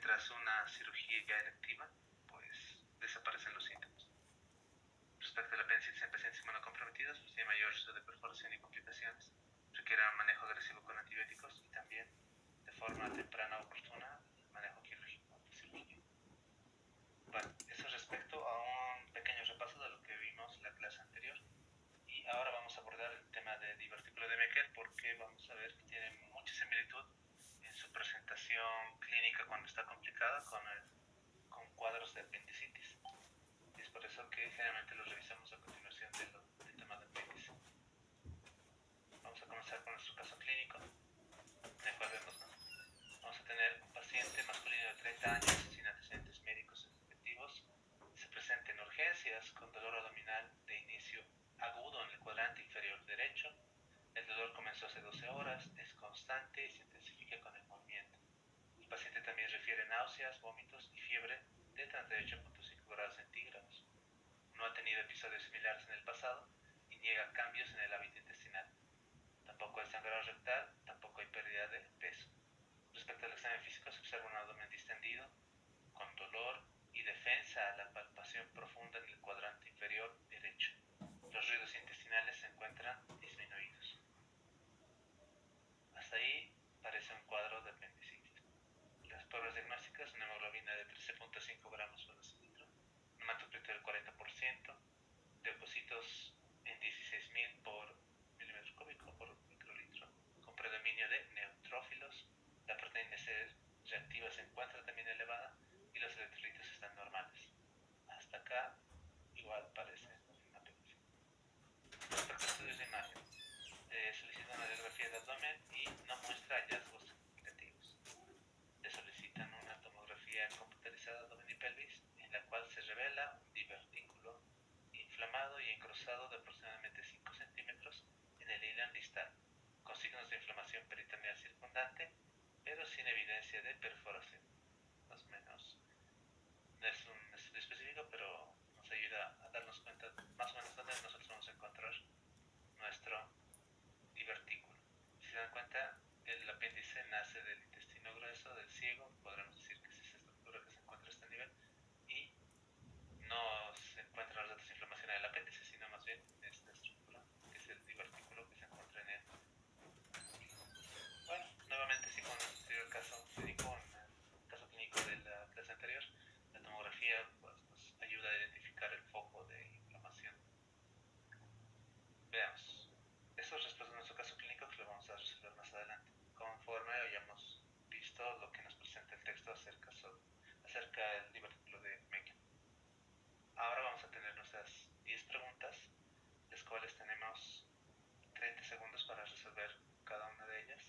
tras una cirugía electiva, pues desaparecen los síntomas. Respecto a la apendicitis en pacientes inmunocomprometidos, pues tiene mayor riesgo de perforación y complicaciones, requiere un manejo agresivo con antibióticos y también, de forma temprana o oportuna, el manejo quirúrgico de cirugía. Bueno, eso es respecto a un pequeño repaso de lo que vimos en la clase anterior. Y ahora vamos a abordar el tema de divertículo de Meckel porque vamos a ver que tiene mucha similitud en su presentación clínica cuando está complicada con cuadros de apendicitis. Y es por eso que generalmente los revisamos a continuación del tema de apéndice. Vamos a comenzar con nuestro caso clínico. Recordemos, ¿no? Vamos a tener un paciente masculino de 30 años sin antecedentes médicos efectivos. Se presenta en urgencias con dolor abdominal de inicio agudo en el cuadrante inferior derecho. El dolor comenzó hace 12 horas, es constante y se intensifica con el movimiento. El paciente también refiere náuseas, vómitos y fiebre de 38.5 grados centígrados. No ha tenido episodios similares en el pasado y niega cambios en el hábito intestinal. Tampoco hay sangrado rectal, tampoco hay pérdida de peso. Respecto al examen físico, se observa un abdomen distendido, con dolor y defensa a la palpación profunda en el cuadrante inferior derecho. Los ruidos intestinales se encuentran disminuidos. Hasta ahí parece un cuadro de apendicitis. Las pruebas diagnósticas: una hemoglobina de 13.5 gramos por decilitro, un hematocrit del 40%, leucocitos en 16.000 por milímetro cúbico por microlitro, con predominio de neutrófilos. La proteína C reactiva se encuentra también elevada y los electrolitos están normales. Hasta acá igual parece un apendicitis. Respecto a estudios de imagen, solicitan una radiografía de abdomen y no muestra hallazgos significativos. Le solicitan una tomografía computarizada de abdomen y pelvis, en la cual se revela un divertículo inflamado y encruzado de aproximadamente 5 centímetros en el ilion distal, con signos de inflamación peritoneal circundante, pero sin evidencia de perforación. Más o menos, no es un estudio específico, pero nos ayuda a darnos cuenta más o menos dónde nosotros vamos a encontrar nuestro divertículo. Si se dan cuenta, el apéndice nace del intestino grueso, del ciego, podremos decir que es esa estructura que se encuentra a este nivel, y no se encuentran los datos de inflamación en el apéndice, sino más bien en esta estructura, que es el divertículo que se encuentra en él. Bueno, nuevamente sí, con el anterior caso médico, en el caso clínico de la clase anterior, la tomografía pues, nos ayuda a identificar el foco de inflamación. Veamos. Eso es respecto a nuestro caso clínico, que lo vamos a resolver más adelante, conforme hayamos visto lo que nos presenta el texto acerca del divertículo de Meckel. Ahora vamos a tener nuestras 10 preguntas, las cuales tenemos 30 segundos para resolver cada una de ellas,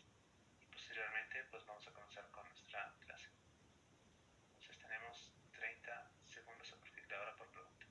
y posteriormente pues vamos a comenzar con nuestra clase. Entonces tenemos 30 segundos a partir de ahora por pregunta.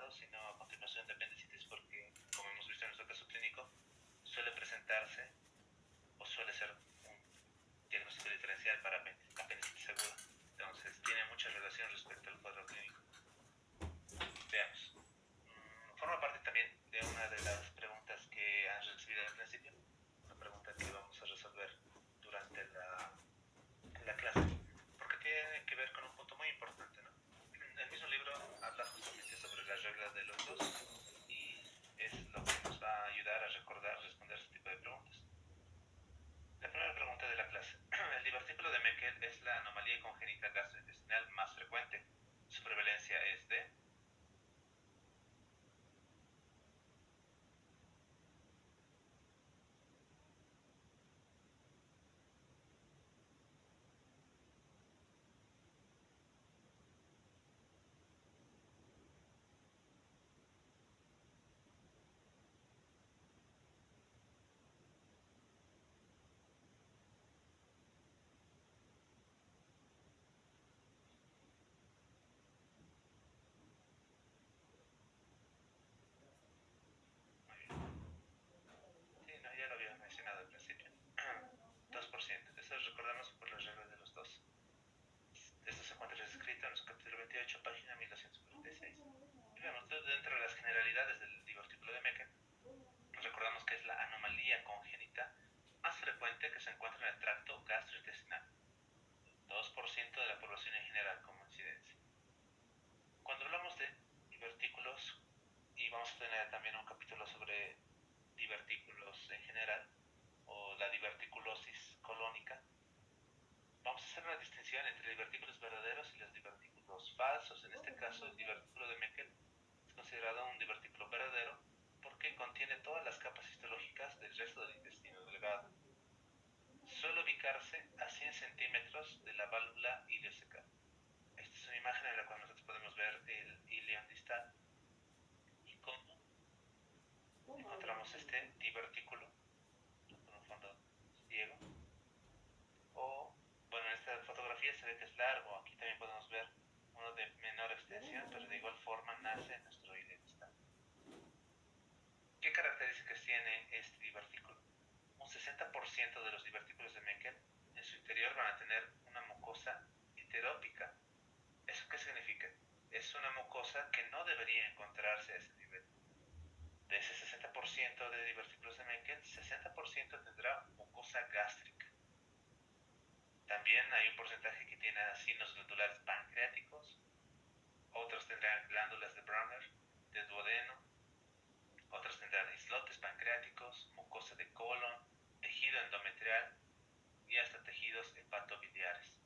generalizado, sino a continuación de apendicitis porque, como hemos visto en nuestro caso clínico, suele presentarse o suele ser un diagnóstico diferencial para apendicitis aguda. Entonces, tiene mucha relación respecto al cuadro clínico. Veamos. Forma parte también de una de las preguntas que han recibido al principio, una pregunta que vamos a resolver durante la clase, porque tiene que ver con un punto muy importante, ¿no? El mismo libro habla justamente sobre las reglas de los dos y es lo que nos va a ayudar a recordar, responder este tipo de preguntas. La primera pregunta de la clase. El divertículo de Meckel es la anomalía congénita gastrointestinal más frecuente. Su prevalencia es de... Sí, no, ya lo había mencionado al principio. 2%. Eso recordamos por las reglas de los dos. Esto se encuentra escrito en su capítulo 28, página 1246. Y vemos, dentro de las generalidades del divertículo de Meckel, recordamos que es la anomalía congénita más frecuente que se encuentra en el tracto gastrointestinal. 2% de la población en general como incidencia. Cuando hablamos de divertículos, y vamos a tener también un capítulo sobre divertículos en general, o la diverticulosis colónica, vamos a hacer una distinción entre divertículos verdaderos y los divertículos falsos. En este caso, el divertículo de Meckel es considerado un divertículo verdadero porque contiene todas las capas histológicas del resto del intestino delgado. Suele ubicarse a 100 centímetros de la válvula ileocecal. Esta es una imagen en la cual nosotros podemos ver el ileón distal y cómo encontramos este divertículo con un fondo ciego. O, bueno, en esta fotografía se ve que es largo. Aquí también podemos ver uno de menor extensión, pero de igual forma nace en nuestro ileón distal. ¿Qué características tiene este divertículo? Un 60% de los divertículos de Meckel en su interior van a tener una mucosa heterópica. ¿Eso qué significa? Es una mucosa que no debería encontrarse a ese nivel. De ese 60% de divertículos de Meckel, 60% tendrá mucosa gástrica. También hay un porcentaje que tiene signos glandulares pancreáticos, otros tendrán glándulas de Brunner, de duodeno, otros tendrán islotes pancreáticos, mucosa de colon, tejido endometrial y hasta tejidos hepatobiliares.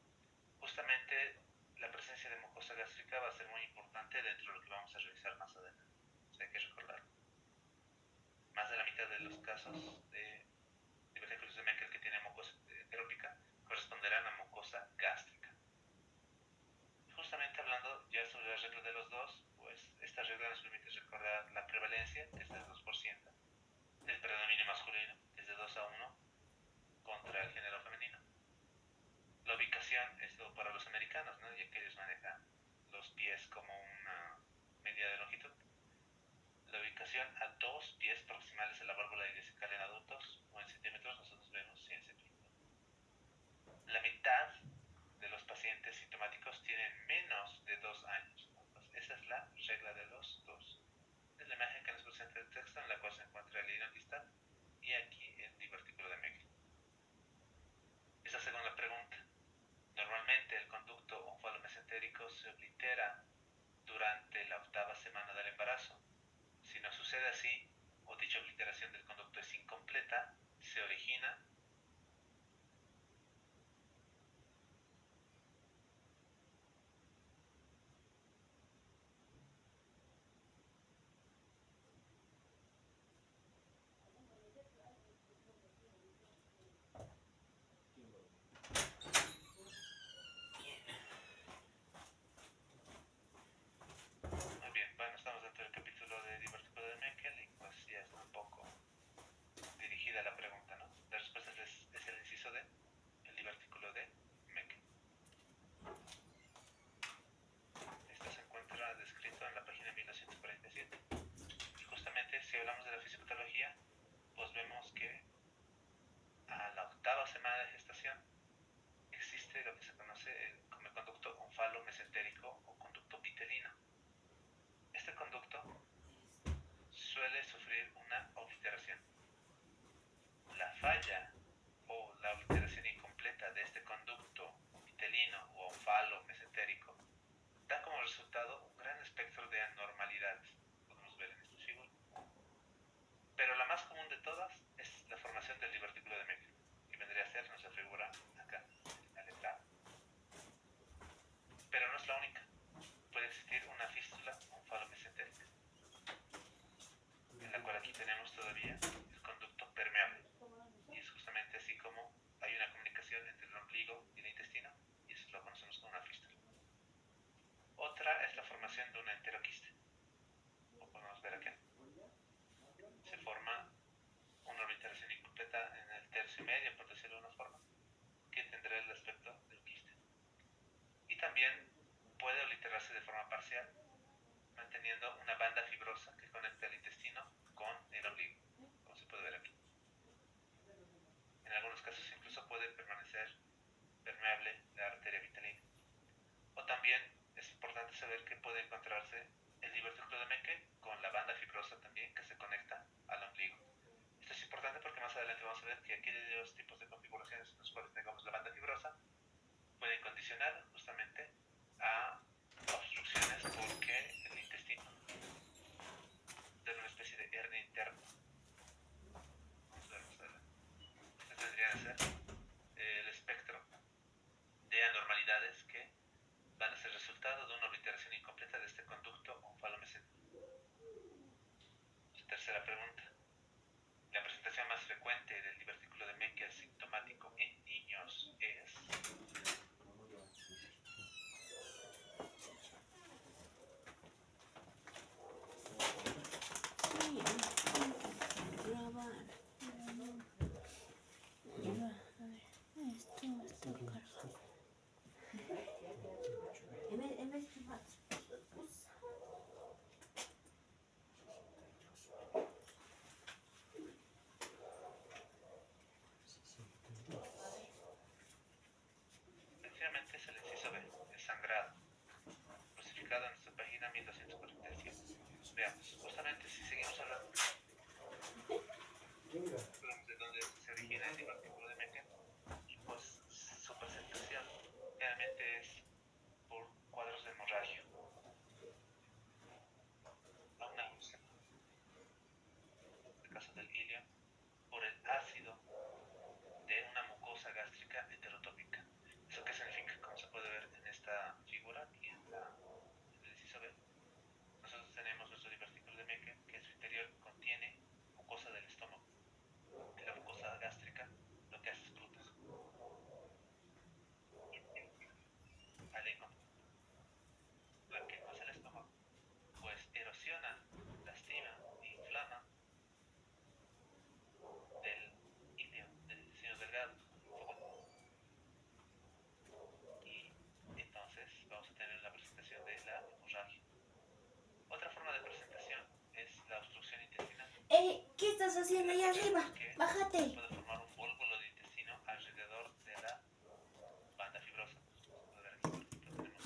Justamente la presencia de mucosa gástrica va a ser muy importante dentro de lo que vamos a revisar más adelante. Hay que recordarlo. Más de la mitad de los casos de divertículos de Meckel que tienen mucosa heterópica corresponderán a mucosa gástrica. Justamente hablando ya sobre las reglas de los dos, pues esta regla nos permite recordar la prevalencia, que es del 2%, el predominio masculino, que es de 2 a 1, contra el género femenino. La ubicación, esto para los americanos, ¿no? Ya que ellos manejan los pies como una medida de longitud. La ubicación a 2 pies proximales a la válvula ileocecal en adultos, o en centímetros, nosotros vemos 100 centímetros. La mitad de los pacientes sintomáticos tienen menos de 2 años. Entonces, esa es la regla de los 2. Es la imagen que nos presenta el texto en la cual se encuentra el ileón distal y aquí el divertículo de Meckel. Esa segunda pregunta. Normalmente el conducto onfalomesentérico se oblitera durante la 8ª semana del embarazo. Si no sucede así, o dicha obliteración del conducto es incompleta, se origina muy bien. Bueno, estamos dentro del capítulo de divertículo de Meckel y pues ya está un poco dirigida la pregunta, ¿no? La respuesta es hablamos de la fisiopatología, pues vemos que a la 8ª semana de gestación existe lo que se conoce como el conducto onfalo-mesentérico o conducto vitelino. Este conducto suele sufrir una obliteración. La falla o la obliteración incompleta de este conducto vitelino o onfalo-mesentérico da como resultado un gran espectro de anormalidades, podemos ver en esta figura. Pero la más común de todas es la formación del divertículo de Meckel, que vendría a ser nuestra figura acá, en la letra A. Pero no es la única. Puede existir una fístula onfalo-mesentérica, en la cual aquí tenemos todavía el conducto permeable. Y es justamente así como hay una comunicación entre el ombligo y el intestino, y eso lo conocemos como una fístula. Otra es la formación de una enteroquiste, como podemos ver acá. Se forma una obliteración incompleta en el tercio medio, por decirlo de una forma, que tendrá el aspecto del quiste. Y también puede obliterarse de forma parcial, manteniendo una banda fibrosa que conecta el intestino con el ombligo, como se puede ver aquí. En algunos casos incluso puede permanecer permeable la arteria vitelina. O también es importante saber que puede encontrarse el divertículo de Meckel con la banda fibrosa también que se conecta al ombligo. Esto es importante porque más adelante vamos a ver que aquellos tipos de configuraciones en los cuales tengamos la banda fibrosa pueden condicionar justamente a obstrucciones porque el intestino tiene una especie de hernia interna. Vamos a ver más adelante. Este tendría que ser el espectro de anormalidades que van a ser resultado de una obliteración incompleta de este conducto onfalo-mesentérico. Tercera pregunta. La presentación más frecuente del divertículo de Meckel sintomático en niños es... Efectivamente es el inciso B, el sangrado, crucificado en nuestra página 1247. Veamos, justamente si seguimos hablando, hablamos de dónde se origina el divertículo de Meckel, y pues su presentación realmente es por cuadros de hemorragia. A una luz, en el caso del ilio, por el ácido de una mucosa gástrica heterotópica. ¿Eso qué significa? Como se puede ver en esta figura y en el inciso B, nosotros tenemos nuestro divertículo de Meckel, que en su interior contiene mucosa del estómago. Y la mucosa gástrica lo que hace es frutas. Al encontrar ¿qué pasa el estómago? Pues erosiona, lastima e inflama del ilio, del intestino delgado. Y entonces vamos a tener la presentación de la hemorragia. Otra forma de presentación es la obstrucción intestinal. ¿Qué estás haciendo ahí arriba? Bájate. Puede formar un vólvulo de intestino alrededor de la banda fibrosa. A ver, aquí, por ejemplo, tenemos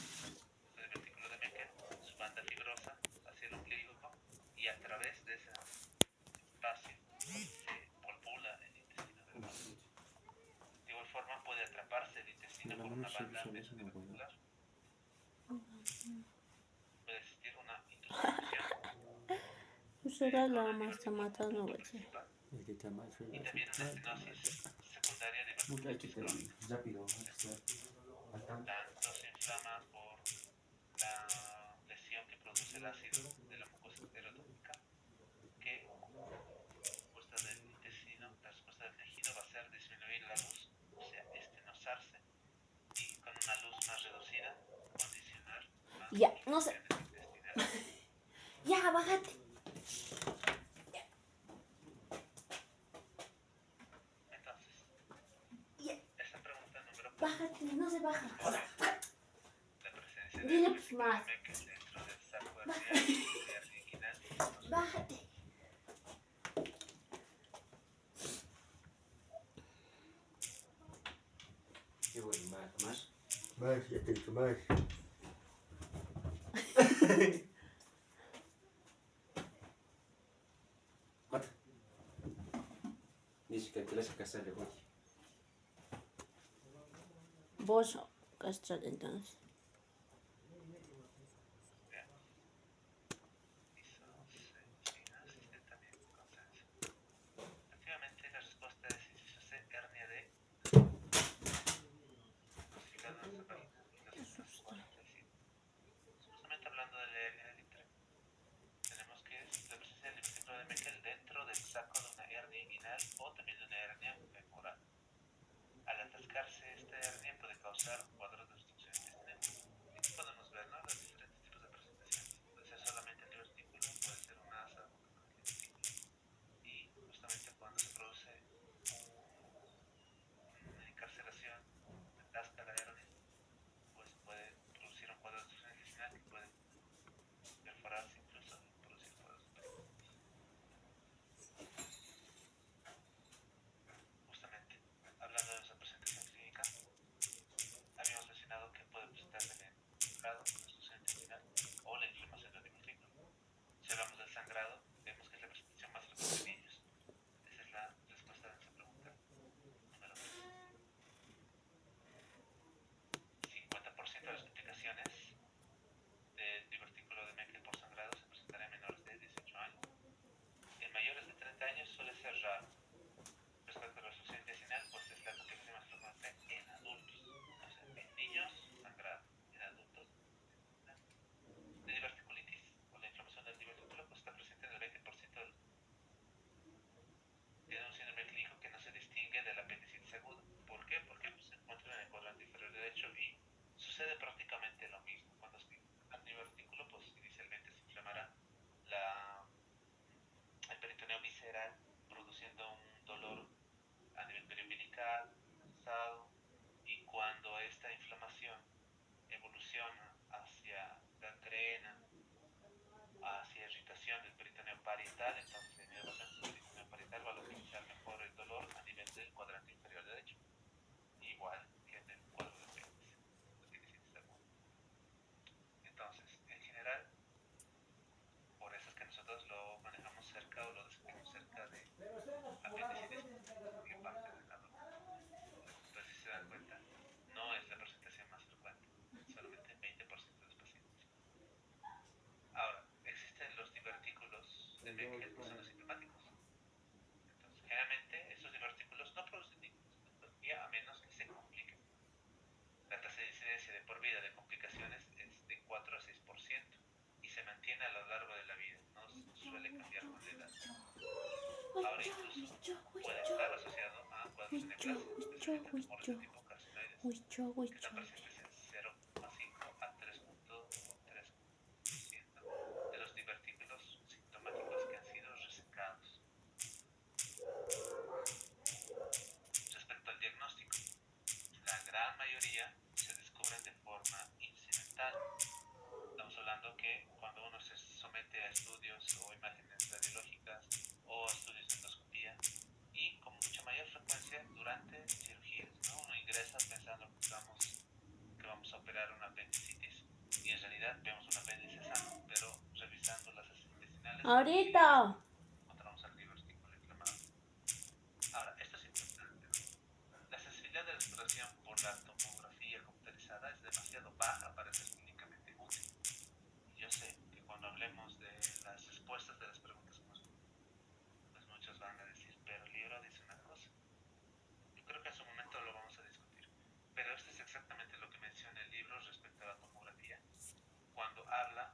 el divertículo de Meckel, su banda fibrosa hacia el ombligo, y a través de ese espacio se volvula el intestino delgado. De igual forma puede atraparse el intestino por una banda mesoventricular. Puede existir una introspección la más matando, güey. principal y también una estenosis secundaria de diverticulitis crónica. Tanto se inflama por la lesión que produce el ácido de la mucosa heterotópica que la respuesta del intestino, la respuesta del tejido va a ser disminuir la luz, o sea, estenosarse, y con una luz más reducida condicionar a Ya, no sé. intestinales. Ya, bájate. Entonces, Ya. esta pregunta número 4. Bájate, no se baja. La presencia de Dile divertículo más. de Meckel dentro del saco arterial y arterial inguinal. Bájate. Más, ya te he dicho más. Mata. Dice que te la hace casar, güey. Vos castrar entonces. Existe también consenso. Efectivamente, la respuesta es inciso C, hernia de cosificado en esta página 1245. Justamente hablando de la hernia del íntere, tenemos que es la presencia del divertículo de Meckel dentro del saco de una hernia inguinal o también de una hernia femoral. Al atascarse esta hernia puede causar cuadros de obstrucción intestinal. Aquí podemos ver, ¿no?, los diferentes tipos de presentaciones. Puede ser solamente el divertículo, puede ser un asa junto con el divertículo. Y justamente cuando se produce una encarcelación, se atasca la hernia, pues puede producir un cuadro de obstrucción intestinal que puede perforarse incluso y producir cuadros de peritonitis. Justamente, hablando de nuestra presentación clínica, habíamos mencionado que puede presentarse en el sangrado, la obstrucción intestinal o la inflamación del divertículo. Si hablamos del sangrado, vemos que es la presentación más frecuente en niños. Esa es la respuesta de nuestra pregunta número 3. 50% de las complicaciones del divertículo de Meckel por sangrado se presentará en menores de 18 años. En mayores de 30 años suele ser raro. Respecto a la obstrucción intestinal, pues es la complicación más frecuente en adultos. O sea, en niños, sangrado; en adultos, la diverticulitis o la inflamación del divertículo pues está presente en el 20% del... Tiene un síndrome clínico que no se distingue del apendicitis aguda. ¿Por qué? Porque pues, se encuentra en el cuadrante inferior derecho y sucede prácticamente lo mismo. Cuando es al divertículo, pues inicialmente se inflamará el peritoneo visceral, produciendo un dolor a nivel periumbilical, localizado, y cuando esta inflamación evoluciona hacia gangrena, hacia irritación del peritoneo parietal, entonces en elevación del peritoneo parietal va a localizar mejor el dolor a nivel del cuadrante inferior derecho, igual que en el cuadro de apendicitis aguda. Entonces, en general, por eso es que nosotros lo manejamos cerca o lo describimos cerca de apendicitis en parte del adulto. Entonces, si se dan cuenta, no es la presentación más frecuente, solamente en 20% de los pacientes. Ahora, existen los divertículos de Meckel que son asintomáticos. Entonces, generalmente estos divertículos no producen ninguna sintomatología a menos que se compliquen. La tasa de incidencia de por vida de complicaciones es de 4 a 6% y se mantiene a lo largo de la vida, no suele cambiar con la edad. Ahora incluso puede estar asociado a cuadros de neoplasia, especialmente a tumores de tipo carcinoides, que están presentes en 0,5 a 3,3% de los divertículos sintomáticos que han sido resecados. Respecto al diagnóstico, la gran mayoría se descubren de forma incidental. Estamos hablando que cuando uno se somete a estudios o imágenes radiológicas o estudios de endoscopía, y con mucha mayor frecuencia durante cirugías, ¿no? Uno ingresa pensando que vamos a operar una apendicitis y en realidad vemos un apéndice sano, pero revisando las heces intestinales Ahorita. encontramos el divertículo inflamado. Ahora, esto es importante, ¿no? La sensibilidad de la exploración por la tomografía computarizada es demasiado baja para ser clínicamente útil. Y yo sé que cuando hablemos de las respuestas de las preguntas que nos pues muchos van a decir, pero el libro dice una cosa. Yo creo que en su momento lo vamos a discutir. Pero esto es exactamente lo que menciona el libro respecto a la tomografía, cuando habla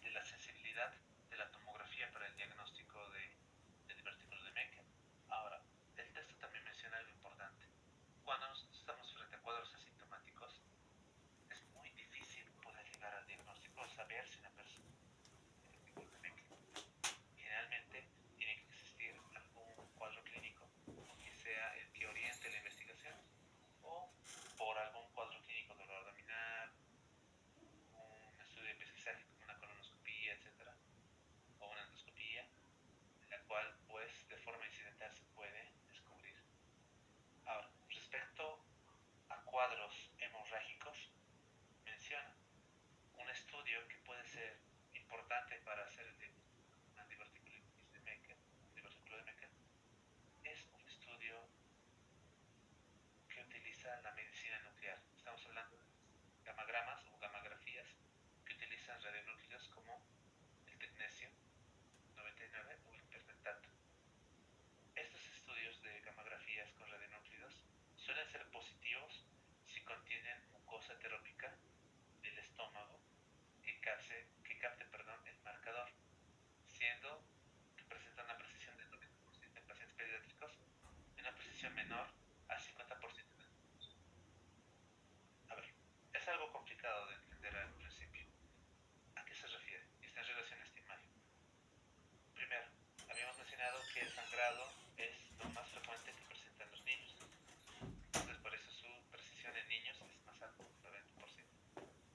de la sensibilidad de la tomografía para el diagnóstico de divertículo de Meckel. Ahora, el texto también menciona algo importante. Cuando nosotros estamos frente a cuadros asintomáticos, es muy difícil poder llegar al diagnóstico o saber si una persona contienen mucosa heterópica del estómago que capte el marcador, siendo que presenta una precisión del 90% en pacientes pediátricos y una precisión menor al 50% en adultos. A ver, es algo complicado de entender al principio. ¿A qué se refiere? Y está en relación a este imagen. Primero, habíamos mencionado que el sangrado es lo más frecuente que presentan los niños. Entonces, por eso su precisión en niños es más alta, 90%.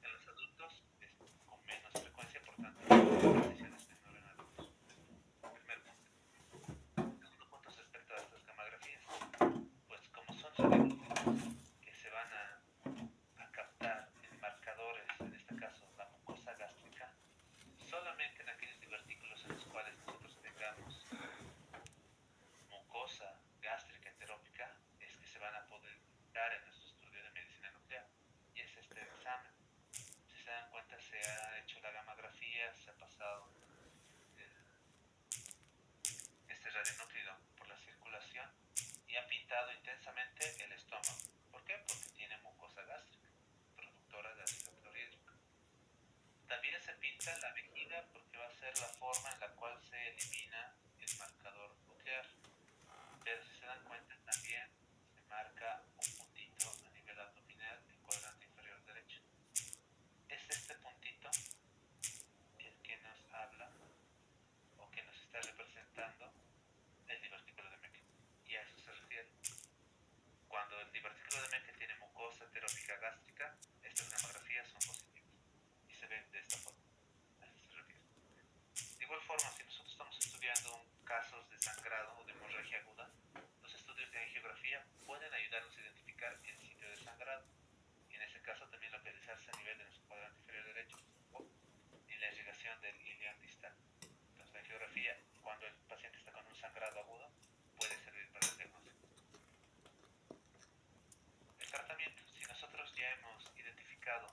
En los adultos es con menos frecuencia, por tanto, la precisión es menor en adultos. Primer punto. Segundo punto respecto a estas gamografías. Pues como son radiológicos que se van a captar en marcadores, en este caso la mucosa gástrica, solamente en aquellos divertículos en los cuales nosotros tengamos mucosa gástrica heterópica es que se van a poder dar en nuestro estudio de medicina nuclear. Y es este examen. Si se dan cuenta, se ha hecho la gamografía, se ha pasado este radionúclido por la circulación y ha pintado intensamente el estómago. ¿Por qué? Porque tiene mucosa gástrica, productora de ácido clorhídrico. También se pinta la vejiga porque va a ser la forma en la cual se elimina el marcador nuclear. Pero si se dan cuenta, también se marca un puntito a nivel abdominal en el cuadrante inferior derecho. Es este puntito el que nos habla o que nos está representando el divertículo de Meckel. Y a eso se refiere. Cuando el divertículo de Meckel tiene mucosa heterópica gástrica, estas gamografías son positivas y se ven de esta forma. A eso se refiere. De igual forma, si nosotros estamos estudiando casos de sangrado o de hemorragia aguda, los estudios de angiografía pueden ayudarnos a identificar el sitio de sangrado y en ese caso también localizarse a nivel de nuestro cuadrante inferior derecho o en la irrigación del ilion distal. Entonces, la angiografía, cuando el paciente está con un sangrado agudo, puede servir para el diagnóstico. El tratamiento, si nosotros ya hemos identificado